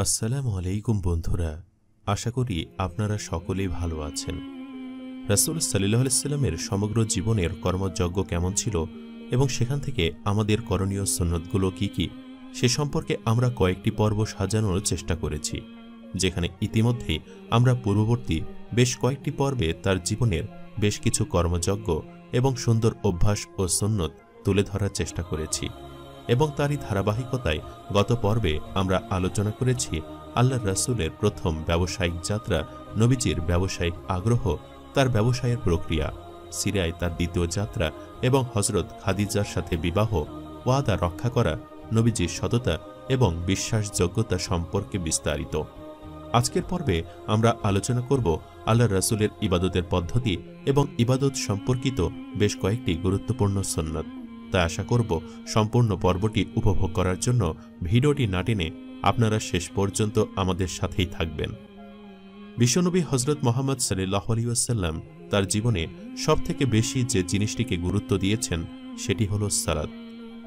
আসসালামু আলাইকুম বন্ধুরা, আশা করি আপনারা সকলেই ভালো আছেন। রাসূল সাল্লাল্লাহু আলাইহি সাল্লামের সমগ্র জীবনের কর্মযজ্ঞ কেমন ছিল এবং সেখান থেকে আমাদের করণীয় সুন্নতগুলো কি কি, সে সম্পর্কে আমরা কয়েকটি পর্ব সাজানোর চেষ্টা করেছি, যেখানে ইতিমধ্যেই আমরা পূর্ববর্তী বেশ কয়েকটি পর্বে তার জীবনের বেশ কিছু কর্মযজ্ঞ এবং সুন্দর অভ্যাস ও সুন্নত তুলে ধরার চেষ্টা করেছি। এবং তারই ধারাবাহিকতায় গত পর্বে আমরা আলোচনা করেছি আল্লাহর রাসূলের প্রথম ব্যবসায়িক যাত্রা, নবীজির ব্যবসায়িক আগ্রহ, তার ব্যবসায়ের প্রক্রিয়া, সিরিয়ায় তার দ্বিতীয় যাত্রা এবং হযরত খাদিজার সাথে বিবাহ, ওয়াদা রক্ষা করা, নবীজির সততা এবং বিশ্বাসযোগ্যতা সম্পর্কে বিস্তারিত। আজকের পর্বে আমরা আলোচনা করব আল্লাহর রাসূলের ইবাদতের পদ্ধতি এবং ইবাদত সম্পর্কিত বেশ কয়েকটি গুরুত্বপূর্ণ সুন্নত। তাই আশা করব সম্পূর্ণ পর্বটি উপভোগ করার জন্য ভিডিওটি না টেনে আপনারা শেষ পর্যন্ত আমাদের সাথেই থাকবেন। বিশ্বনবী হযরত মুহাম্মদ সাল্লাল্লাহু আলাইহি ওয়াসাল্লাম তার জীবনে সবথেকে বেশি যে জিনিসটিকে গুরুত্ব দিয়েছেন সেটি হলো সালাত।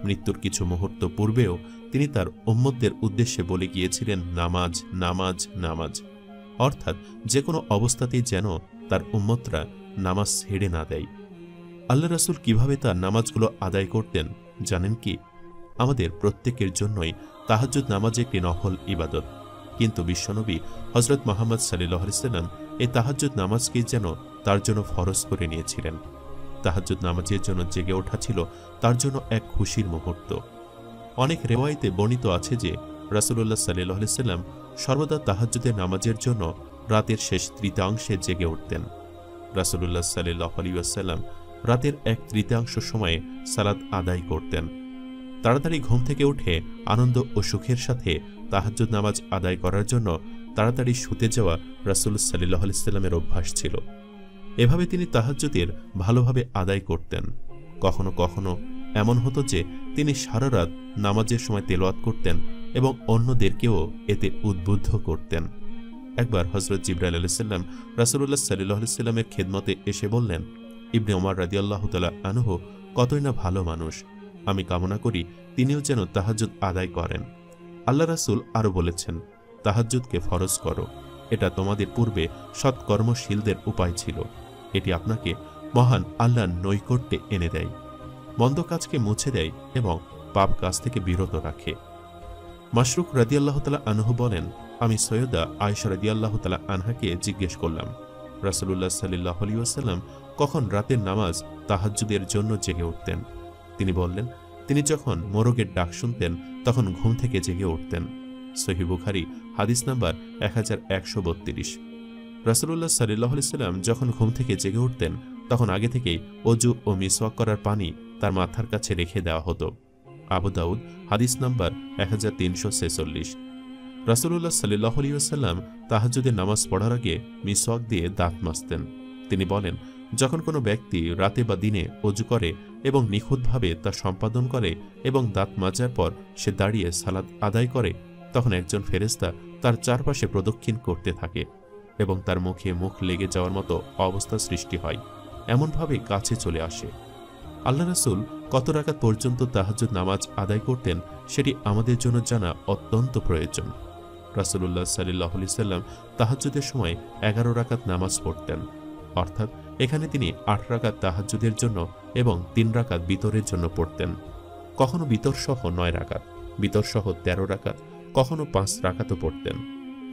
মৃত্যুর কিছু মুহূর্ত পূর্বেও তিনি তার উম্মতদের উদ্দেশ্যে বলে গিয়েছিলেন, নামাজ, নামাজ, নামাজ। অর্থাৎ যে কোনো অবস্থাতেই যেন তার উম্মতরা নামাজ ছেড়ে না দেয়। আল্লাহ রাসূল কিভাবে তার নামাজগুলো আদায় করতেন জানেন কি? আমাদের প্রত্যেকের জন্যই তাহাজ্জুদ নামাজ একটি নফল ইবাদত, কিন্তু বিশ্বনবী হযরত মুহাম্মদ সাল্লাল্লাহু আলাইহি ওয়াসাল্লাম এই তাহাজ্জুদ নামাজকেই যেন তার জন্য ফরজ করে নিয়েছিলেন। তাহাজ্জুদ নামাজের জন্য জেগে ওঠা ছিল তার জন্য এক খুশির মুহূর্ত। অনেক রিওয়ায়াতে বর্ণিত আছে যে রাসূলুল্লাহ সাল্লাল্লাহু আলাইহি ওয়াসাল্লাম সর্বদা তাহাজ্জুদের নামাজের জন্য রাতের শেষ তৃতীয়াংশে জেগে উঠতেন। রাসূলুল্লাহ সাল্লাল্লাহু আলাইহি ওয়াসাল্লাম রাতের এক তৃতীয়াংশ সময়ে সালাত আদায় করতেন। তাড়াতাড়ি ঘুম থেকে উঠে আনন্দ ও সুখের সাথে তাহাজ্জুদ নামাজ আদায় করার জন্য তাড়াতাড়ি শুতে যাওয়া রাসূল সাল্লাল্লাহু আলাইহি ওয়াসাল্লামের অভ্যাস ছিল। এভাবে তিনি তাহাজ্জুদের ভালোভাবে আদায় করতেন। কখনো কখনো এমন হতো যে তিনি সারা রাত নামাজের সময় তেলাওয়াত করতেন এবং অন্যদেরকেও এতে উদ্বুদ্ধ করতেন। একবার হযরত জিবরাইল আলাইহিস সালাম রাসূলুল্লাহ সাল্লাল্লাহু আলাইহি ওয়াসাল্লামের খেদমতে এসে বললেন, ইবনে ওমর রাদিয়াল্লাহু তাআলা আনহু কতই না ভালো মানুষ, আমি কামনা করি তিনিও যেন তাহাজ্জুদ আদায় করেন। আল্লাহ রাসূল আরও বলেছেন, তাহাজ্জুদকে ফরজ করো, এটা তোমাদের পূর্বে সৎকর্মশীলদের উপায় ছিল। এটি আপনাকে মহান আল্লাহর নৈকট্যে এনে দেয়, মন্দ কাজকে মুছে দেয় এবং পাপ কাজ থেকে বিরত রাখে। মাশরুক রাদিয়াল্লাহু তাআলা আনহু বলেন, আমি সৈয়দা আয়েশা রাদিয়াল্লাহু তাআলা আনহাকে জিজ্ঞেস করলাম, রাসূলুল্লাহ সাল্লাল্লাহু আলাইহি ওয়াসাল্লাম কখন রাতের নামাজ তাহাজ্জুদের জন্য জেগে উঠতেন? তিনি বললেন, তিনি যখন মোরগের ডাক শুনতেন তখন ঘুম থেকে জেগে উঠতেন। সহিহ বুখারী হাদিস নাম্বার 1132। রাসূলুল্লাহ সাল্লাল্লাহু আলাইহি ওয়াসাল্লাম যখন ঘুম থেকে জেগে উঠতেন তখন আগে থেকেই ওযু ও মিসওয়াক করার পানি তার মাথার কাছে রেখে দেওয়া হতো। আবু দাউদ হাদিস নাম্বার 1346। রাসূলুল্লাহ সাল্লাল্লাহু আলাইহি ওয়াসাল্লাম তাহাজ্জুদের নামাজ পড়ার আগে মিসওয়াক দিয়ে দাঁত মাজতেন। তিনি বলেন, যখন কোনো ব্যক্তি রাতে বা দিনে ওযু করে এবং নিখুঁতভাবে তা সম্পাদন করে এবং দাঁত মাজার পর সে দাঁড়িয়ে সালাত আদায় করে, তখন একজন ফেরেশতা তার চারপাশে প্রদক্ষিণ করতে থাকে এবং তার মুখে মুখ লেগে যাওয়ার মতো অবস্থা সৃষ্টি হয়, এমনভাবে কাছে চলে আসে। আল্লাহ রাসূল কত রাকাত পর্যন্ত তাহাজ্জুদ নামাজ আদায় করতেন সেটি আমাদের জন্য জানা অত্যন্ত প্রয়োজন। রাসূলুল্লাহ সাল্লাল্লাহু আলাইহি ওয়াসাল্লাম তাহাজ্জুদের সময় 11 রাকাত নামাজ পড়তেন, অর্থাৎ এখানে তিনি 8 রাকাত তাহাজ্জুদের জন্য এবং 3 রাকাত বিতরের জন্য পড়তেন। কখনো বিতর সহ 9 রাকাত, বিতর সহ 13 রাকাত, কখনো 5 রাকাতও পড়তেন।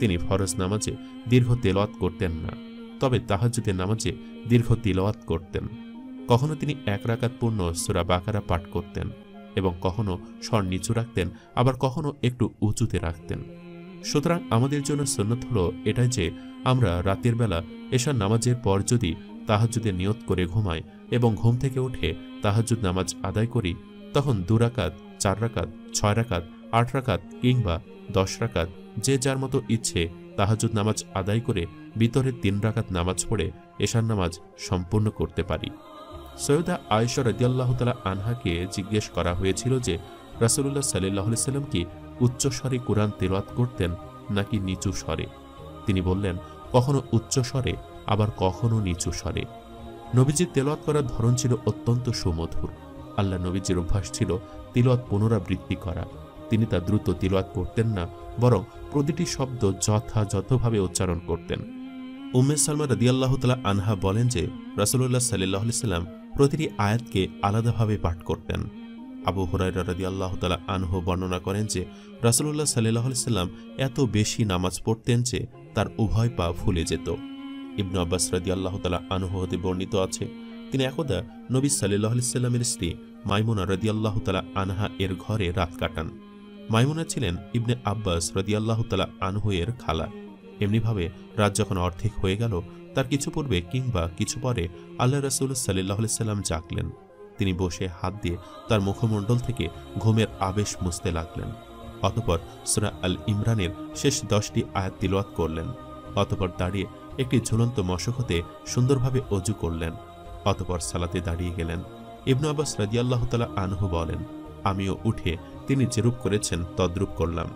তিনি ফরজ নামাজে দীর্ঘ তেলাওয়াত করতেন না, তবে তাহাজ্জুদের নামাজে দীর্ঘ তিলাওয়াত করতেন। কখনো তিনি 1 রাকাত পূর্ণ সূরা বাকারা পাঠ করতেন এবং কখনো স্বর নিচু রাখতেন, আবার কখনো একটু উঁচুতে রাখতেন। সুতরাং আমাদের জন্য সুন্নত হলো এটাই যে আমরা রাতের বেলা এশার নামাজের পর যদি তাহাজ্জুদের নিয়ত করে ঘুমাই এবং ঘুম থেকে উঠে তাহাজ্জুদ নামাজ আদায় করি, তখন 2 রাকাত, 4 রাকাত, 6 রাকাত, 8 রাকাত কিংবা 10 রাকাত যে যার মতো ইচ্ছে তাহাজ্জুদ নামাজ আদায় করে বিতরের 3 রাকাত নামাজ পড়ে এশার নামাজ সম্পূর্ণ করতে পারি। সৈয়দা আয়েশা রাদিয়াল্লাহু তাআলা আনহাকে জিজ্ঞেস করা হয়েছিল যে রাসূলুল্লাহ সাল্লাল্লাহু আলাইহি ওয়াসাল্লাম কি উচ্চ স্বরে কুরআন তেলাওয়াত করতেন নাকি নিচু স্বরে? তিনি বললেন, কখনো উচ্চ স্বরে, আবার কখনো নিচু স্বরে। নবীজির তেলাওয়াত করার ধরন ছিল অত্যন্ত সুমধুর। আল্লাহ নবীজির অভ্যাস ছিল তিলাওয়াত পুনরাবৃত্তি করা। তিনি তা দ্রুত তিলাওয়াত করতেন না, বরং প্রতিটি শব্দ যথাযথভাবে উচ্চারণ করতেন। উম্মে সালমা রাদিয়াল্লাহু তাআলা আনহা বলেন যে রাসূলুল্লাহ সাল্লাল্লাহু আলাইহি সাল্লাম প্রতিটি আয়াতকে আলাদাভাবে পাঠ করতেন। আবু হুরায়রা রাদিয়াল্লাহু তাআলা আনহু বর্ণনা করেন যে রাসূলুল্লাহ সাল্লাল্লাহু আলাইহি সাল্লাম এত বেশি নামাজ পড়তেন যে তার উভয় পা ফুলে যেত। ইবনে আব্বাস রাদিয়াল্লাহু তাআলা আনহু হতে বর্ণিত আছে, তিনি একদা নবী সাল্লাল্লাহু আলাইহি সাল্লামের স্ত্রী মাইমুনা রাদিয়াল্লাহু তাআলা আনহা এর ঘরে রাত কাটান। মাইমুনা ছিলেন ইবনে আব্বাস রাদিয়াল্লাহু তাআলা আনহু এর খালা। এমনিভাবে রাত যখন অর্ধেক হয়ে গেল, তার কিছু পূর্বে কিংবা কিছু পরে আল্লাহ রাসূল সাল্লাল্লাহু আলাইহি সাল্লাম জাগলেন। তিনি বসে হাত দিয়ে তার মুখমণ্ডল থেকে ঘুমের আবেশ মুছতে লাগলেন। অতঃপর সূরা আল ইমরানের শেষ 10টি আয়াত তিলাওয়াত করলেন। অতঃপর দাঁড়িয়ে একটি ঝুলন্ত মশক হতে সুন্দরভাবে অজু করলেন। অতঃপর সালাতে দাঁড়িয়ে গেলেন। ইবনে আব্বাস রাদিয়াল্লাহু তাআলা আনহু বলেন, আমিও উঠে তিনি যেরূপ করেছেন তদ্রূপ করলাম।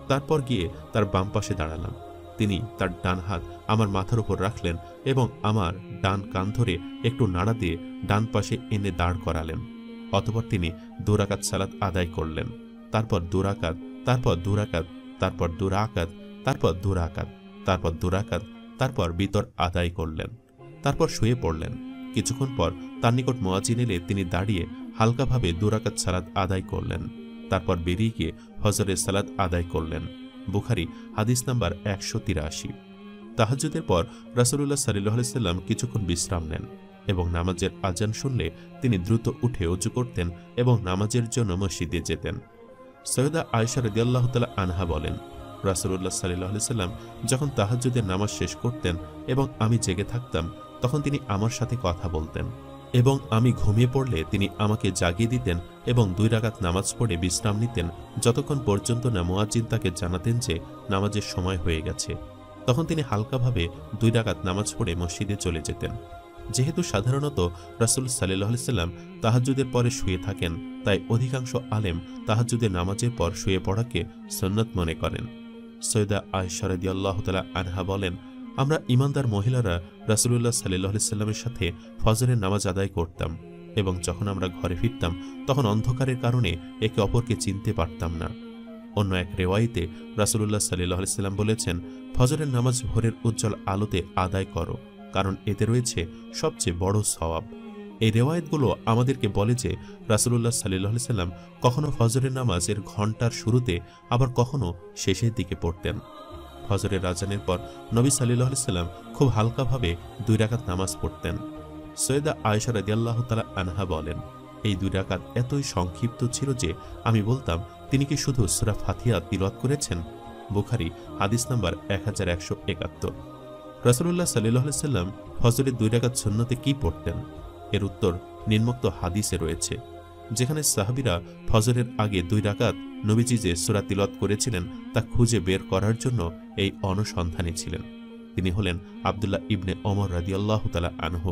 তারপর গিয়ে তার বাম পাশে দাঁড়ালাম। তিনি তার ডান হাত আমার মাথার উপর রাখলেন এবং আমার ডান কান ধরে একটু নাড়া দিয়ে ডান পাশে এনে দাঁড় করালেন। অতঃপর তিনি 2 রাকাত সালাত আদায় করলেন। তারপর 2 রাকাত, তারপর 2 রাকাত, তারপর 2 রাকাত, তারপর 2 রাকাত, তারপর 2 রাকাত, তারপর বিতর আদায় করলেন। তারপর শুয়ে পড়লেন। কিছুক্ষণ পর তার নিকট মুয়াজ্জিন এলে তিনি দাঁড়িয়ে হালকাভাবে 2 রাকাত সালাত আদায় করলেন। তারপর বেরিয়ে গিয়ে ফজরের সালাত আদায় করলেন। বুখারী হাদিস নাম্বার 183। তাহাজ্জুদের পর রাসূলুল্লাহ সাল্লাল্লাহু আলাইহি সাল্লাম কিছুক্ষণ বিশ্রাম নেন এবং নামাজের আজান শুনলে তিনি দ্রুত উঠে ওযু করতেন এবং নামাজের জন্য মসজিদে যেতেন। সৈয়দা আয়েশা রাদিয়াল্লাহু তাআলা আনহা বলেন, রাসূলুল্লাহ সাল্লাল্লাহু আলাইহি সাল্লাম যখন তাহাজ্জুদের নামাজ শেষ করতেন এবং আমি জেগে থাকতাম, তখন তিনি আমার সাথে কথা বলতেন এবং আমি ঘুমিয়ে পড়লে তিনি আমাকে জাগিয়ে দিতেন এবং 2 রাকাত নামাজ পড়ে বিশ্রাম নিতেন, যতক্ষণ পর্যন্ত না মুয়াজ্জিন তাকে জানাতেন যে নামাজের সময় হয়ে গেছে। তখন তিনি হালকাভাবে 2 রাকাত নামাজ পড়ে মসজিদে চলে যেতেন। যেহেতু সাধারণত রাসূল সাল্লাল্লাহু আলাইহি সাল্লাম তাহাজ্জুদের পরে শুয়ে থাকেন, তাই অধিকাংশ আলেম তাহাজ্জুদের নামাজের পর শুয়ে পড়াকে সুন্নাত মনে করেন। সৈয়দা আয়েশা রাদিয়াল্লাহু তাআলা আনহা বলেন, আমরা ঈমানদার মহিলারা রাসূলুল্লাহ সাল্লাল্লাহু আলাইহি সাল্লামের সাথে ফজরের নামাজ আদায় করতাম এবং যখন আমরা ঘরে ফিরতাম তখন অন্ধকারের কারণে একে অপরকে চিনতে পারতাম না। অন্য এক রিওয়ায়েতে রাসূলুল্লাহ সাল্লাল্লাহু আলাইহি সাল্লাম বলেছেন, ফজরের নামাজ ভোরের উজ্জ্বল আলোতে আদায় করো, কারণ এতে রয়েছে সবচেয়ে বড় সওয়াব। এই রিওয়ায়েতগুলো আমাদেরকে বলে যে রাসূলুল্লাহ সাল্লাল্লাহু আলাইহি সাল্লাম কখনো ফজরের নামাজের ঘণ্টার শুরুতে আবার কখনো শেষের দিকে পড়তেন। ফজরের আজানের পর নবী সাল্লাল্লাহু আলাইহি সাল্লাম খুব হালকাভাবে 2 রাকাত নামাজ পড়তেন। সৈয়দা আয়েশা রাদিয়াল্লাহু তাআলা আনহা বলেন, এই 2 রাকাত এতই সংক্ষিপ্ত ছিল যে আমি বলতাম তিনি কি শুধু সূরা ফাতিহা তিলাওয়াত করেছেন। বুখারী হাদিস নাম্বার 1171। রাসূলুল্লাহ সাল্লাল্লাহু আলাইহি সাল্লাম ফজরের 2 রাকাত সুন্নতে কি পড়তেন? এর উত্তর নিম্নোক্ত হাদিসে রয়েছে, যেখানে সাহাবীরা ফজরের আগে 2 রাকাত নবীজি যে সূরা তিলাওয়াত করেছিলেন তা খুঁজে বের করার জন্য এই অনুসন্ধানী ছিলেন। তিনি হলেন আব্দুল্লাহ ইবনে ওমর রাদিয়াল্লাহু তাআলা আনহু।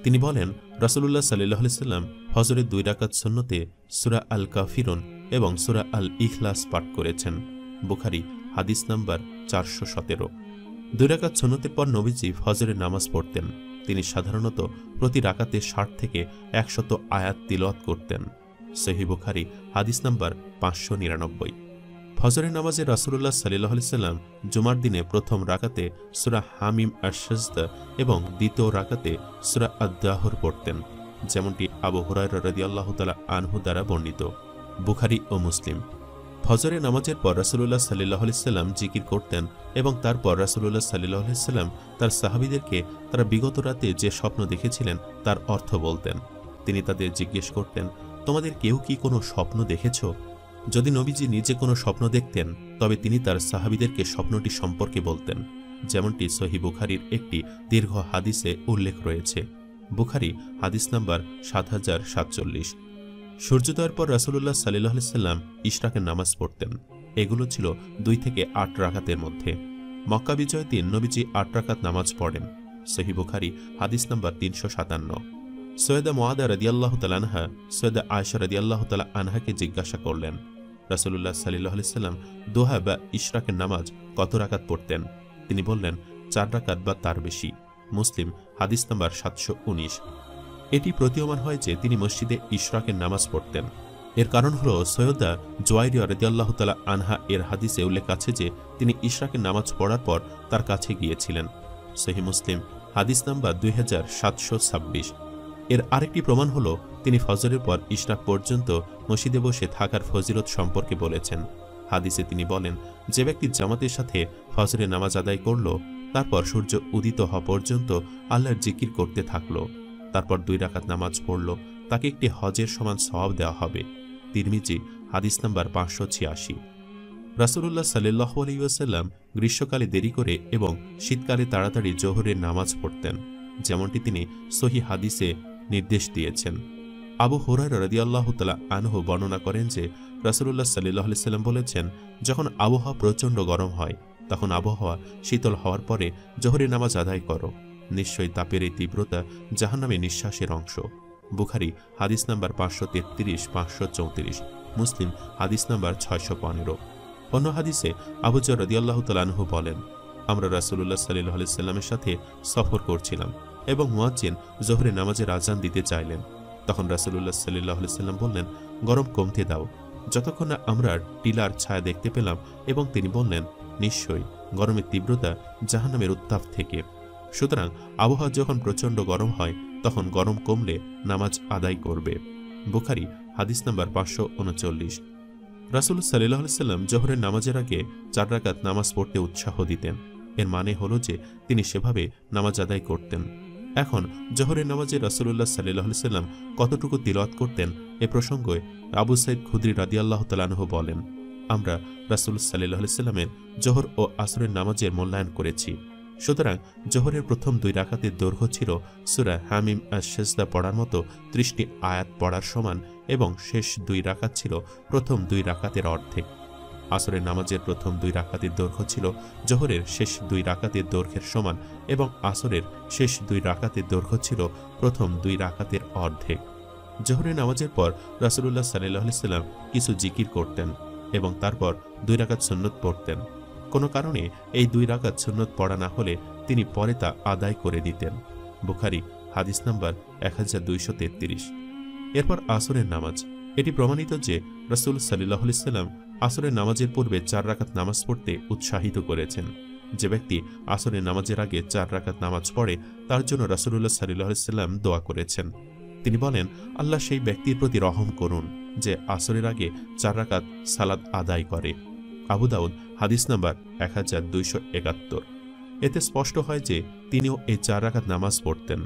তিনি বলেন, রাসূলুল্লাহ সাল্লাল্লাহু আলাইহি সাল্লাম ফজরের 2 রাকাত সুন্নতে সূরা আল কাফিরুন এবং সূরা আল ইখলাস পাঠ করেছেন। বুখারী হাদিস নাম্বার 417। 2 রাকাত সুন্নতের পর নবীজি ফজরের নামাজ পড়তেন। তিনি সাধারণত প্রতি রাকাতে 60 থেকে 100 আয়াত তিলাওয়াত করতেন। সহিহ বুখারী হাদিস নাম্বার 599। ফজরের নামাজে রাসূলুল্লাহ সাল্লাল্লাহু আলাইহি সাল্লাম জুমার দিনে প্রথম রাকাতে সূরা হামিম আশ-শাজদা এবং দ্বিতীয় রাকাতে সূরা আদ-দাহর পড়তেন, যেমনটি আবু হুরায়রা রাদিয়াল্লাহু তাআলা আনহু দ্বারা বর্ণিত। বুখারী ও মুসলিম। ফজরের নামাজের পর রাসূলুল্লাহ সাল্লাল্লাহু আলাইহি সাল্লাম জিকির করতেন এবং তারপর রাসূলুল্লাহ সাল্লাল্লাহু আলাইহি সাল্লাম তার সাহাবীদেরকে তারা বিগত রাতে যে স্বপ্ন দেখেছিলেন তার অর্থ বলতেন। তিনি তাদের জিজ্ঞেস করতেন, তোমাদের কেউ কি কোনো স্বপ্ন দেখেছ? যদি নবীজি নিজে কোনো স্বপ্ন দেখতেন তবে তিনি তার সাহাবীদেরকে স্বপ্নটি সম্পর্কে বলতেন, যেমনটি সহিহ বুখারীর একটি দীর্ঘ হাদিসে উল্লেখ রয়েছে। বুখারী হাদিস নাম্বার 7047। সূর্যোদয়ের পর রাসূলুল্লাহ সাল্লাল্লাহু আলাইহি সাল্লাম ইশরাকের নামাজ পড়তেন। এগুলো ছিল 2 থেকে 8 রাকাতের মধ্যে। মক্কা বিজয়ের দিন নবীজি 8 রাকাত নামাজ পড়েন। সহিহ বুখারী হাদিস নাম্বার 357। সৈয়দা মুআদা রাদিয়াল্লাহু তাআলা আনহা সৈয়দা আয়েশা রাদিয়াল্লাহু তাআলা আনহাকে জিজ্ঞাসা করলেন, রাসূলুল্লাহ সাল্লাল্লাহু আলাইহি সাল্লাম দোহা বা ইশরাকের নামাজ কত রাকাত পড়তেন? তিনি বললেন, 4 রাকাত বা তার বেশি। মুসলিম হাদিস নাম্বার 719। এটি প্রতীয়মান হয় যে তিনি মসজিদে ইশরাকের নামাজ পড়তেন। এর কারণ হল সৈয়দা জুয়াইরিয়া রাদিয়াল্লাহু তাআলা আনহা এর হাদিসে উল্লেখ আছে যে তিনি ইশরাকের নামাজ পড়ার পর তার কাছে গিয়েছিলেন। সহিহ মুসলিম হাদিস নাম্বার 2726। এর আরেকটি প্রমাণ হল তিনি ফজরের পর ইশরাক পর্যন্ত মসজিদে বসে থাকার ফজিলত সম্পর্কে বলেছেন। হাদিসে তিনি বলেন, যে ব্যক্তি জামাতের সাথে ফজরের নামাজ আদায় করল, তারপর সূর্য উদিত হওয়া পর্যন্ত আল্লাহর জিকির করতে থাকল, তারপর 2 রাকাত নামাজ পড়ল, তাকে একটি হজের সমান সওয়াব দেওয়া হবে। তিরমিজি হাদিস নাম্বার 586। রাসূলুল্লাহ সাল্লাল্লাহু আলাইহি ওয়াসাল্লাম গ্রীষ্মকালে দেরি করে এবং শীতকালে তাড়াতাড়ি জোহরের নামাজ পড়তেন, যেমনটি তিনি সহিহ হাদিসে নির্দেশ দিয়েছেন। আবু হুরায়রা রাদিয়াল্লাহু তাআলা আনহু বর্ণনা করেন যে রাসূলুল্লাহ সাল্লাল্লাহু আলাইহি ওয়াসাল্লাম বলেছেন, যখন আবহাওয়া প্রচণ্ড গরম হয় তখন আবহাওয়া শীতল হওয়ার পরে জোহরের নামাজ আদায় করো, নিশ্চয়ই তাপের এই তীব্রতা জাহান্নামে নিঃশ্বাসের অংশ। বুখারী হাদিস নাম্বার 533, 534, মুসলিম হাদিস নাম্বার 615। অন্য হাদিসে আবু যর রাদিয়াল্লাহু তাআলা আনহু বলেন, আমরা রাসূলুল্লাহ সাল্লাল্লাহু আলাইহি ওয়াসাল্লামের সাথে সফর করছিলাম এবং মুয়াজ্জিন জোহরের নামাজের আযান দিতে চাইলেন। তখন রাসূলুল্লাহ সাল্লাল্লাহু আলাইহি ওয়াসাল্লাম বললেন, গরম কমতে দাও, যতক্ষণ না আমরা টিলার ছায়া দেখতে পেলাম, এবং তিনি বললেন, নিশ্চয়ই গরমের তীব্রতা জাহান্নামের উত্তাপ থেকে। সুতরাং আবহাওয়া যখন প্রচণ্ড গরম হয় তখন গরম কমলে নামাজ আদায় করবে। বুখারী হাদিস নাম্বার 539। রাসূল সাল্লাল্লাহু আলাইহি ওয়াসাল্লাম জোহরের নামাজের আগে 4 রাকাত নামাজ পড়তে উৎসাহ দিতেন। এর মানে হলো যে তিনি সেভাবে নামাজ আদায় করতেন। এখন জোহরের নামাজে রাসূলুল্লাহ সাল্লাল্লাহু আলাইহি ওয়াসাল্লাম কতটুকু তিলাওয়াত করতেন এ প্রসঙ্গে আবু সাঈদ খুদরি রাদিয়াল্লাহু তাআলা আনহু বলেন, আমরা রাসূল সাল্লাল্লাহু আলাইহি ওয়াসাল্লামের জোহর ও আসরের নামাজের মূল্যায়ন করেছি। সুতরাং জোহরের প্রথম 2 রাকাতের দৈর্ঘ্য ছিল সূরা হামিম আশ-শাজদা পড়ার মতো 30টি আয়াত পড়ার সমান, এবং শেষ 2 রাকাত ছিল প্রথম 2 রাকাতের অর্ধেক। আসরের নামাজের প্রথম 2 রাকাতের দৈর্ঘ্য ছিল জোহরের শেষ 2 রাকাতের দৈর্ঘ্যের সমান, এবং আসরের শেষ 2 রাকাতের দৈর্ঘ্য ছিল প্রথম 2 রাকাতের অর্ধেক। জোহরের নামাজের পর রাসূলুল্লাহ সাল্লাল্লাহু আলাইহি ওয়াসাল্লাম কিছু জিকির করতেন এবং তারপর 2 রাকাত সুন্নত পড়তেন। কোনো কারণে এই 2 রাকাত সুন্নত পড়া না হলে তিনি পরে তা আদায় করে দিতেন। বুখারী হাদিস নাম্বার 1233। এরপর আসরের নামাজ। এটি প্রমাণিত যে রাসূল সাল্লাল্লাহু আলাইহি ওয়াসাল্লাম আসরের নামাজের পূর্বে 4 রাকাত নামাজ পড়তে উৎসাহিত করেছেন। যে ব্যক্তি আসরের নামাজের আগে 4 রাকাত নামাজ পড়ে তার জন্য রাসূলুল্লাহ সাল্লাল্লাহু আলাইহি ওয়াসাল্লাম দোয়া করেছেন। তিনি বলেন, আল্লাহ সেই ব্যক্তির প্রতি রহম করুন যে আসরের আগে 4 রাকাত সালাত আদায় করে। আবু দাউদ হাদিস নাম্বার 1271। এতে স্পষ্ট হয় যে তিনিও এই 4 রাকাত নামাজ পড়তেন।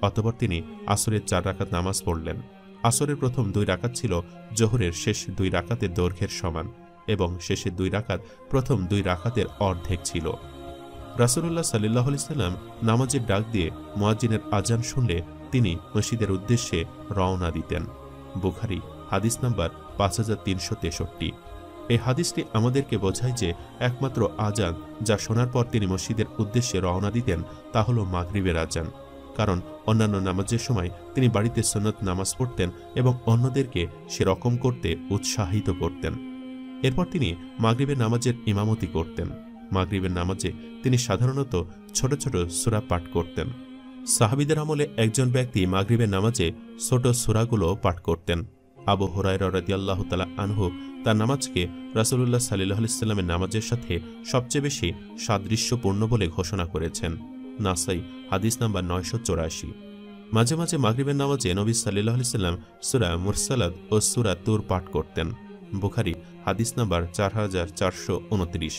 অতঃপর তিনি আসরের 4 রাকাত নামাজ পড়লেন। আসরের প্রথম 2 রাকাত ছিল জোহরের শেষ 2 রাকাতের দৈর্ঘ্যের সমান, এবং শেষের 2 রাকাত প্রথম 2 রাকাতের অর্ধেক ছিল। রাসূলুল্লাহ সাল্লাল্লাহু আলাইহি ওয়াসাল্লাম নামাজের ডাক দিয়ে মুয়াজ্জিনের আজান শুনলে তিনি মসজিদের উদ্দেশ্যে রওনা দিতেন। বুখারী হাদিস নাম্বার 5363। এই হাদিসটি আমাদেরকে বোঝায় যে একমাত্র আজান যা শোনার পর তিনি মসজিদের উদ্দেশ্যে রওনা দিতেন তা হল মাগরিবের আজান, কারণ অন্যান্য নামাজের সময় তিনি বাড়িতে সুন্নত নামাজ পড়তেন এবং অন্যদেরকে সেরকম করতে উৎসাহিত করতেন। এরপর তিনি মাগরিবের নামাজের ইমামতি করতেন। মাগরিবের নামাজে তিনি সাধারণত ছোট ছোট সূরা পাঠ করতেন। সাহাবীদের আমলে একজন ব্যক্তি মাগরিবের নামাজে ছোট সূরাগুলো পাঠ করতেন। আবু হুরায়রা রাদিয়াল্লাহু তাআলা আনহু তার নামাজকে রাসূলুল্লাহ সাল্লাল্লাহু আলাইহি ওয়াসাল্লামের নামাজের সাথে সবচেয়ে বেশি সাদৃশ্যপূর্ণ বলে ঘোষণা করেছেন। নাসাই হাদিস নাম্বার 984। মাঝে মাঝে মাগরিবের নামাজে নবী সাল্লাল্লাহু আলাইহি ওয়াসাল্লাম সূরা মুরসালাত ও সূরা তুর পাঠ করতেন। বুখারী হাদিস নাম্বার 4429।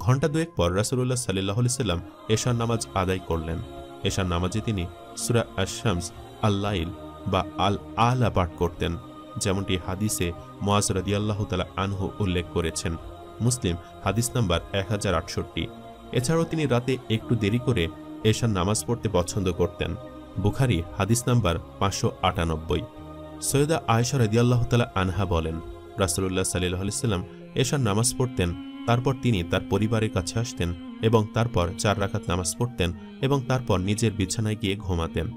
ঘণ্টা দুয়েক পর রাসূলুল্লাহ সাল্লাল্লাহু আলাইহি ওয়াসাল্লাম এশার নামাজ আদায় করলেন। এশার নামাজে তিনি সূরা আশ-শামস, আল-লাইল বা আল-আলা পাঠ করতেন, যেমনটি হাদিসে মুআজ রাদিয়াল্লাহু তাআলা আনহু উল্লেখ করেছেন। মুসলিম হাদিস নাম্বার 1068। এছাড়াও তিনি রাতে একটু দেরি করে এশার নামাজ পড়তে পছন্দ করতেন। বুখারী হাদিস নাম্বার 598। সৈয়দা আয়েশা রাদিয়াল্লাহু তাআলা আনহা বলেন, রাসূলুল্লাহ সাল্লাল্লাহু আলাইহি ওয়াসাল্লাম এশার নামাজ পড়তেন, তারপর তিনি তার পরিবারের কাছে আসতেন এবং তারপর 4 রাকাত নামাজ পড়তেন এবং তারপর নিজের বিছানায় গিয়ে ঘুমাতেন।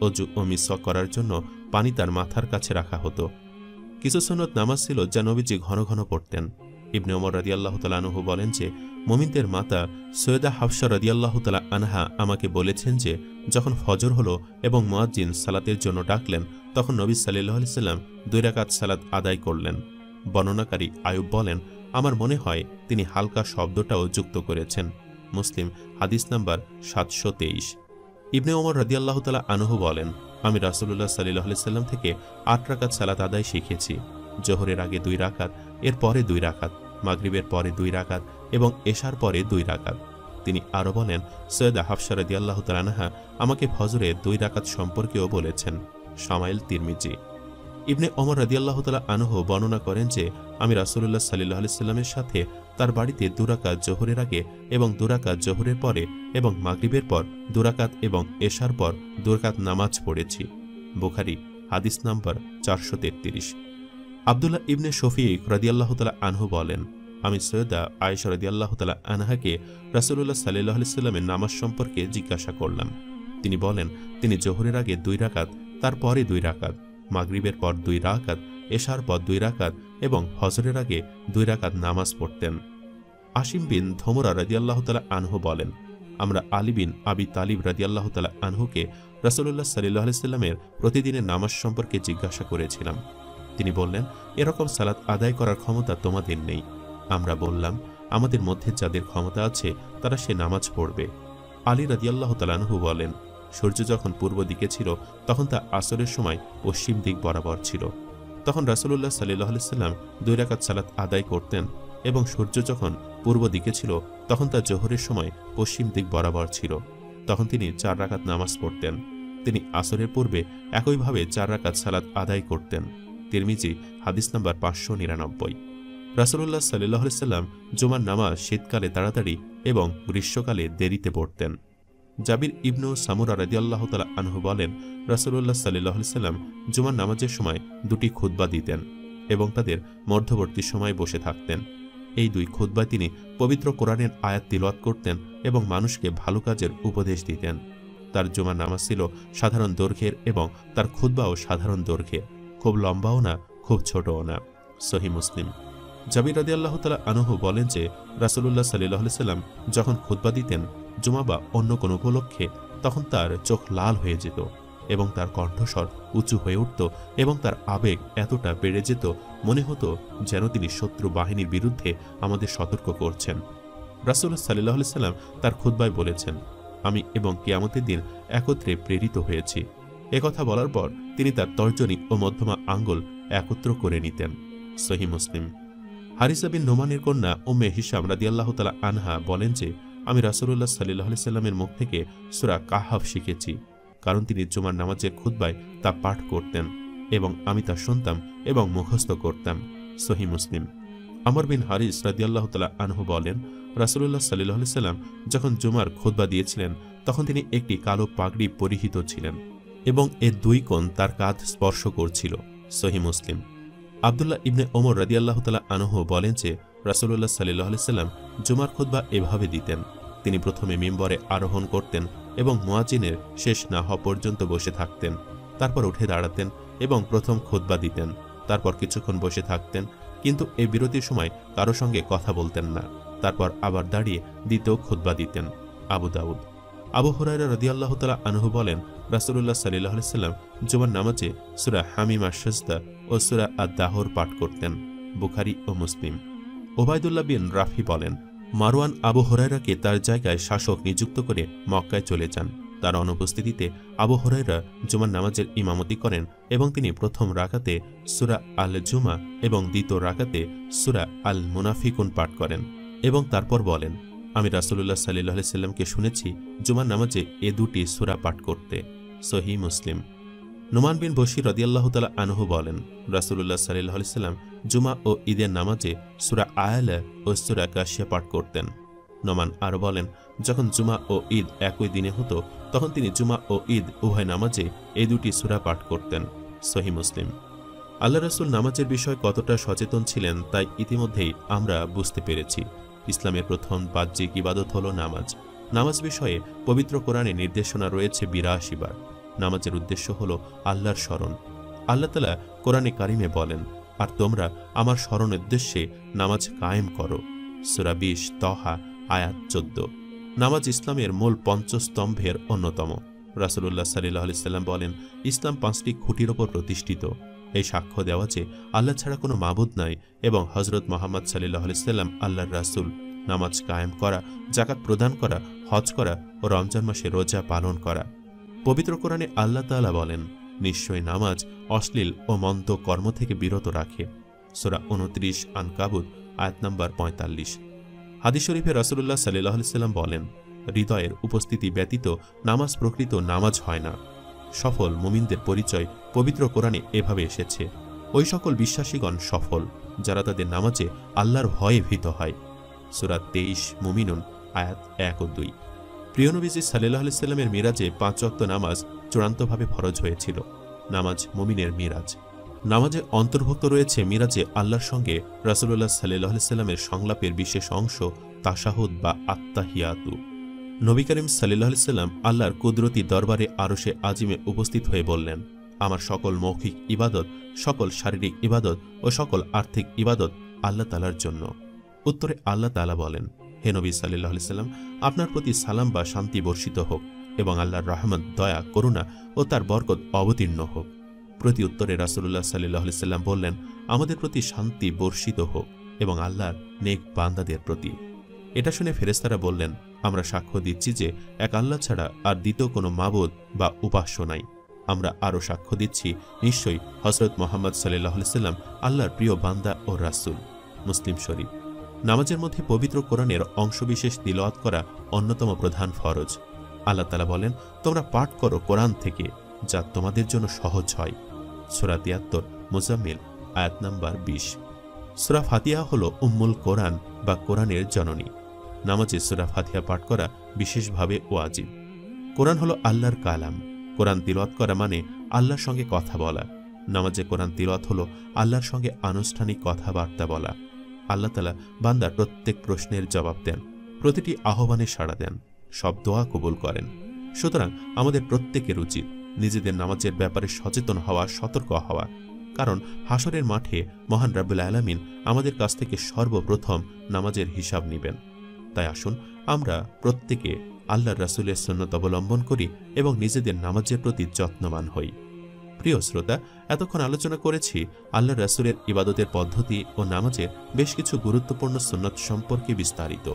ওযু ও মিসওয়াক করার জন্য পানি তার মাথার কাছে রাখা হতো। কিছু সুন্নত নামাজ ছিল যা নবীজি ঘন ঘন পড়তেন। ইবনে ওমর রাদিয়াল্লাহু তাআলা আনহু বলেন যে মুমিনদের মাতা সৈয়দা হাফসা রাদিয়াল্লাহু তাআলা আনহা আমাকে বলেছেন যে যখন ফজর হলো এবং মুয়াজ্জিন সালাতের জন্য ডাকলেন তখন নবী সাল্লাল্লাহু আলাইহি সাল্লাম 2 রাকাত সালাত আদায় করলেন। বর্ণনাকারী আয়ুব বলেন, আমার মনে হয় তিনি হালকা শব্দটাও যুক্ত করেছেন। মুসলিম হাদিস নাম্বার 723। ইবনে ওমর রাদিয়াল্লাহু তাআলা আনহু বলেন, আমি রাসূলুল্লাহ সাল্লাল্লাহু আলাইহি সাল্লাম থেকে 8 রাকাত সালাত আদায় শিখেছি। জোহরের আগে 2 রাকাত, এর পরে 2 রাকাত, মাগরিবের পরে 2 রাকাত এবং এশার পরে 2 রাকাত। তিনি আরো বলেন, সৈয়দা হাফসা রাদিয়াল্লাহু তাআলা আনহা আমাকে ফজরে 2 রাকাত সম্পর্কেও বলেছেন। শামাইল তিরমিজি। ইবনে ওমর রাদিয়াল্লাহু তাআলা আনহু বর্ণনা করেন যে আমি রাসূলুল্লাহ সাল্লাল্লাহু আলাইহি সাল্লামের সাথে তার বাড়িতে 2 রাকাত জোহরের আগে এবং 2 রাকাত জোহরের পরে এবং মাগরিবের পর 2 রাকাত এবং এশার পর 2 রাকাত নামাজ পড়েছি। বুখারী হাদিস নাম্বার 433। আব্দুল্লাহ ইবনে শফিক রাদিয়াল্লাহু তাআলা আনহু বলেন, আমি সৈয়দা আয়েশা রাদিয়াল্লাহু তাআলা আনহাকে রাসূলুল্লাহ সাল্লাল্লাহু আলাইহি সাল্লামের নামাজ সম্পর্কে জিজ্ঞাসা করলাম। তিনি বলেন, তিনি জোহরের আগে 2 রাকাত, তারপরে 2 রাকাত, মাগরিবের পর 2 রাকাত, এশার পর 2 রাকাত এবং ফজরের আগে 2 রাকাত নামাজ পড়তেন। আসিম বিন ধমরা রাদিয়াল্লাহু তাআলা আনহু বলেন, আমরা আলী বিন আবি তালিব রাদিয়াল্লাহু তাআলা আনহুকে রাসূলুল্লাহ সাল্লাল্লাহু আলাইহি সাল্লামের প্রতিদিনের নামাজ সম্পর্কে জিজ্ঞাসা করেছিলাম। তিনি বললেন, এরকম সালাত আদায় করার ক্ষমতা তোমাদের নেই। আমরা বললাম, আমাদের মধ্যে যাদের ক্ষমতা আছে তারা সে নামাজ পড়বে। আলী রাদিয়াল্লাহু তাআলা আনহু বলেন, সূর্য যখন পূর্ব দিকে ছিল তখন তা আসরের সময় পশ্চিম দিক বরাবর ছিল। তখন রাসূলুল্লাহ সাল্লাল্লাহু আলাইহি সাল্লাম 2 রাকাত সালাত আদায় করতেন এবং সূর্য যখন পূর্ব দিকে ছিল তখন তা জোহরের সময় পশ্চিম দিক বরাবর ছিল। তখন তিনি 4 রাকাত নামাজ পড়তেন। তিনি আসরের পূর্বে একইভাবে 4 রাকাত সালাত আদায় করতেন। তিরমিজি হাদিস নাম্বার 599। রাসূলুল্লাহ সাল্লাল্লাহু আলাইহি সাল্লাম জুমার নামাজ শীতকালে তাড়াতাড়ি এবং গ্রীষ্মকালে দেরিতে পড়তেন। জাবির ইবনু সামুরা রাদিয়াল্লাহু তাআলা আনহু বলেন, রাসূলুল্লাহ সাল্লাল্লাহু আলাইহি সাল্লাম জুমার নামাজের সময় 2টি খুতবা দিতেন এবং তাদের মধ্যবর্তী সময় বসে থাকতেন। এই 2 খুতবায় তিনি পবিত্র কোরআনের আয়াত তিলাওয়াত করতেন এবং মানুষকে ভালো কাজের উপদেশ দিতেন। তার জুমার নামাজ ছিল সাধারণ দৈর্ঘ্যের এবং তার খুতবাও সাধারণ দৈর্ঘ্যের, খুব লম্বাও না, খুব ছোটও না। সহিহ মুসলিম। জাবির রাদিয়াল্লাহু তাআলা আনহু বলেন যে রাসূলুল্লাহ সাল্লাল্লাহু আলাইহি সাল্লাম যখন খুতবা দিতেন জুমা বা অন্য কোনো উপলক্ষে তখন তার চোখ লাল হয়ে যেত এবং তার কণ্ঠস্বর উঁচু হয়ে উঠত এবং তার আবেগ এতটা বেড়ে যেত মনে হতো যেন তিনি শত্রু বাহিনীর বিরুদ্ধে আমাদের সতর্ক করছেন। রাসূলুল্লাহ সাল্লাল্লাহু আলাইহি সাল্লাম তার খুতবায় বলেছেন, আমি এবং কিয়ামতের দিন একত্রে প্রেরিত হয়েছি। একথা বলার পর তিনি তার তর্জনী ও মধ্যমা আঙ্গুল একত্র করে নিতেন। সহিহ মুসলিম। হারিসা বিন নোমানের কন্যা উম্মে হিশাম রাদিয়াল্লাহু তাআলা আনহা বলেন যে আমি রাসূলুল্লাহ সাল্লাল্লাহু আলাইহি সাল্লামের মুখ থেকে সূরা কাহফ শিখেছি, কারণ তিনি জুমার নামাজের খুতবায় তা পাঠ করতেন এবং আমি তা শুনতাম এবং মুখস্থ করতাম। সহিহ মুসলিম। আমর বিন হারিস রাদিয়াল্লাহু তাআলা আনহু বলেন, রাসূলুল্লাহ সাল্লাল্লাহু আলাইহি সাল্লাম যখন জুমার খুতবা দিয়েছিলেন তখন তিনি একটি কালো পাগড়ি পরিহিত ছিলেন এবং এর 2 কোণ তার কাঁধ স্পর্শ করছিল। সহিহ মুসলিম। আব্দুল্লাহ ইবনে ওমর রাদিয়াল্লাহু তাআলা আনহু বলেন যে রাসূলুল্লাহ সাল্লাল্লাহু আলাইহি সাল্লাম জুমার খুতবা এভাবে দিতেন, তিনি প্রথমে মিম্বরে আরোহণ করতেন এবং মুয়াজ্জিনের শেষ না হওয়া পর্যন্ত বসে থাকতেন, তারপর উঠে দাঁড়াতেন এবং প্রথম খুতবা দিতেন, তারপর কিছুক্ষণ বসে থাকতেন কিন্তু এই বিরতির সময় কারো সঙ্গে কথা বলতেন না, তারপর আবার দাঁড়িয়ে দ্বিতীয় খুতবা দিতেন। আবু দাউদ। আবু হুরায়রা রাদিয়াল্লাহু তাআলা আনহু বলেন, রাসূলুল্লাহ সাল্লাল্লাহু আলাইহি সাল্লাম জুমার নামাজে সূরা হামিম আশ-শাজদা ও সূরা আদ-দাহর পাঠ করতেন। বুখারী ও মুসলিম। ওবায়দুল্লাহ বিন রাফি বলেন, মারওয়ান আবু হুরায়রাকে তার জায়গায় শাসক নিযুক্ত করে মক্কায় চলে যান। তার অনুপস্থিতিতে আবু হুরায়রা জুমার নামাজের ইমামতি করেন এবং তিনি প্রথম রাকাতে সূরা আল জুমা এবং দ্বিতীয় রাকাতে সূরা আল মুনাফিকুন পাঠ করেন এবং তারপর বলেন, আমি রাসূলুল্লাহ সাল্লাল্লাহু আলাইহি সাল্লামকে শুনেছি জুমার নামাজে এ 2টি সূরা পাঠ করতে। সহিহ মুসলিম। নুমান বিন বশির রাদিয়াল্লাহু তাআলা আনহু বলেন, রাসূলুল্লাহ সাল্লাল্লাহু আলাইহি সাল্লাম জুমা ও ঈদের নামাজে সূরা আলা ও সূরা গাশিয়া পাঠ করতেন। নোমান আরো বলেন, যখন জুমা ও ঈদ একই দিনে হতো তখন তিনি জুমা ও ঈদ উভয় নামাজে এই 2টি সূরা পাঠ করতেন। সহিহ মুসলিম। আল্লাহ রাসূল নামাজের বিষয়ে কতটা সচেতন ছিলেন তাই ইতিমধ্যেই আমরা বুঝতে পেরেছি। ইসলামের প্রথম বাহ্যিক ইবাদত হল নামাজ। নামাজ বিষয়ে পবিত্র কোরআনে নির্দেশনা রয়েছে 82 বার। নামাজের উদ্দেশ্য হল আল্লাহর স্মরণ। আল্লাহ তাআলা কোরআনে কারিমে বলেন, আর তোমরা আমার স্মরণ উদ্দেশ্যে নামাজ কায়েম করো। সূরা 20 তহা আয়াত 14। নামাজ ইসলামের মূল পঞ্চস্তম্ভের অন্যতম। রাসূলুল্লাহ সাল্লাল্লাহু আলাইহি সাল্লাম বলেন, ইসলাম 5টি খুঁটির ওপর প্রতিষ্ঠিত। এই সাক্ষ্য দেওয়া যে আল্লাহ ছাড়া কোনো মাবুদ নাই এবং হযরত মুহাম্মদ সাল্লাল্লাহু আলাইহি সাল্লাম আল্লাহর রাসূল, নামাজ কায়েম করা, যাকাত প্রদান করা, হজ করা ও রমজান মাসে রোজা পালন করা। পবিত্র কোরআনে আল্লাহ তাআলা বলেন, নিশ্চয়ই নামাজ অশ্লীল ও মন্দ কর্ম থেকে বিরত রাখে। সূরা 29 আনকাবুত আয়াত নম্বর 45। হাদিস শরীফে রাসূলুল্লাহ সাল্লাল্লাহু আলাইহি সাল্লাম বলেন, হৃদয়ের উপস্থিতি ব্যতীত নামাজ প্রকৃত নামাজ হয় না। সফল মুমিনদের পরিচয় পবিত্র কোরআনে এভাবে এসেছে, ওই সকল বিশ্বাসীগণ সফল যারা তাদের নামাজে আল্লাহর ভয়ে ভীত হয়। সূরা 23 মুমিনুন আয়াত 1 ও 2। প্রিয় নবীজি সাল্লাল্লাহু আলাইহি সাল্লামের মিরাজে 5 ওয়াক্ত নামাজ চূড়ান্তভাবে ফরজ হয়েছিল। নামাজ মুমিনের মিরাজ। নামাজে অন্তর্ভুক্ত রয়েছে মিরাজে আল্লাহর সঙ্গে রাসূলুল্লাহ সাল্লাল্লাহু আলাইহি সাল্লামের সংলাপের বিশেষ অংশ তাশাহুদ বা আত্তাহিয়াতু। নবী করিম সাল্লাল্লাহু আলাইহি সাল্লাম আল্লাহর কুদরতি দরবারে আরশে আজিমে উপস্থিত হয়ে বললেন, আমার সকল মৌখিক ইবাদত, সকল শারীরিক ইবাদত ও সকল আর্থিক ইবাদত আল্লাহ তাআলার জন্য। উত্তরে আল্লাহ তাআলা বলেন, হে নবী সাল্লাল্লাহু আলাইহি সাল্লাম, আপনার প্রতি সালাম বা শান্তি বর্ষিত হোক এবং আল্লাহর রহমত, দয়া, করুণা ও তার বরকত অবতীর্ণ হোক। প্রতি উত্তরে রাসূলুল্লাহ সাল্লাল্লাহু আলাইহি সাল্লাম বললেন, আমাদের প্রতি শান্তি বর্ষিত হোক এবং আল্লাহর নেক বান্দাদের প্রতি। এটা শুনে ফেরেশতারা বললেন, আমরা সাক্ষ্য দিচ্ছি যে এক আল্লাহ ছাড়া আর দ্বিতীয় কোনো মাবুদ বা উপাস্য নাই। আমরা আরও সাক্ষ্য দিচ্ছি, নিশ্চয়ই হযরত মুহাম্মদ সাল্লাল্লাহু আলাইহি সাল্লাম আল্লাহর প্রিয় বান্দা ও রাসূল। মুসলিম শরীফ। নামাজের মধ্যে পবিত্র কোরআনের অংশবিশেষ তিলাওয়াত করা অন্যতম প্রধান ফরজ। আল্লাহ তাআলা বলেন, তোমরা পাঠ করো কোরআন থেকে, যা তোমাদের জন্য সহজ হয়। সূরা 73 মুজাম্মিল আয়াত নাম্বার 20। সূরা ফাতিহা হল উম্মুল কোরআন বা কোরআনের জননী। নামাজে সূরা ফাতিহা পাঠ করা বিশেষভাবে ওয়াজিব। কোরআন হলো আল্লাহর কালাম। কোরআন তিলাওয়াত করা মানে আল্লাহর সঙ্গে কথা বলা। নামাজে কোরআন তিলাওয়াত হলো আল্লাহর সঙ্গে আনুষ্ঠানিক কথাবার্তা বলা। আল্লাহ তাআলা বান্দার প্রত্যেক প্রশ্নের জবাব দেন, প্রতিটি আহ্বানে সাড়া দেন, সব দোয়া কবুল করেন। সুতরাং আমাদের প্রত্যেকের উচিত নিজেদের নামাজের ব্যাপারে সচেতন হওয়া, সতর্ক হওয়া। কারণ হাসরের মাঠে মহান রাব্বুল আলামিন আমাদের কাছ থেকে সর্বপ্রথম নামাজের হিসাব নেবেন। তাই আসুন আমরা প্রত্যেকে আল্লাহর রাসূলের সুন্নাত অবলম্বন করি এবং নিজেদের নামাজের প্রতি যত্নবান হই। প্রিয় শ্রোতা, এতক্ষণ আলোচনা করেছি আল্লাহর রাসূলের ইবাদতের পদ্ধতি ও নামাজের বেশ কিছু গুরুত্বপূর্ণ সুন্নাত সম্পর্কে বিস্তারিত।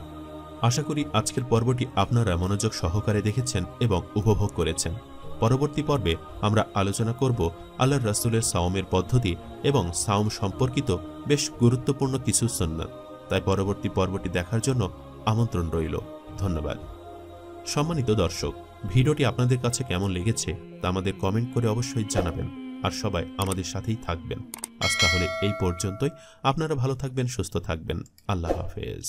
আশা করি আজকের পর্বটি আপনারা মনোযোগ সহকারে দেখেছেন এবং উপভোগ করেছেন। পরবর্তী পর্বে আমরা আলোচনা করব আল্লাহর রাসূলের সাওমের পদ্ধতি এবং সাওম সম্পর্কিত বেশ গুরুত্বপূর্ণ কিছু সুন্নাত। তাই পরবর্তী পর্বটি দেখার জন্য আমন্ত্রণ রইল। ধন্যবাদ। সম্মানিত দর্শক, ভিডিওটি আপনাদের কাছে কেমন লেগেছে তা আমাদের কমেন্ট করে অবশ্যই জানাবেন। আর সবাই আমাদের সাথেই থাকবেন। আজ তাহলে এই পর্যন্তই। আপনারা ভালো থাকবেন, সুস্থ থাকবেন। আল্লাহ হাফেজ।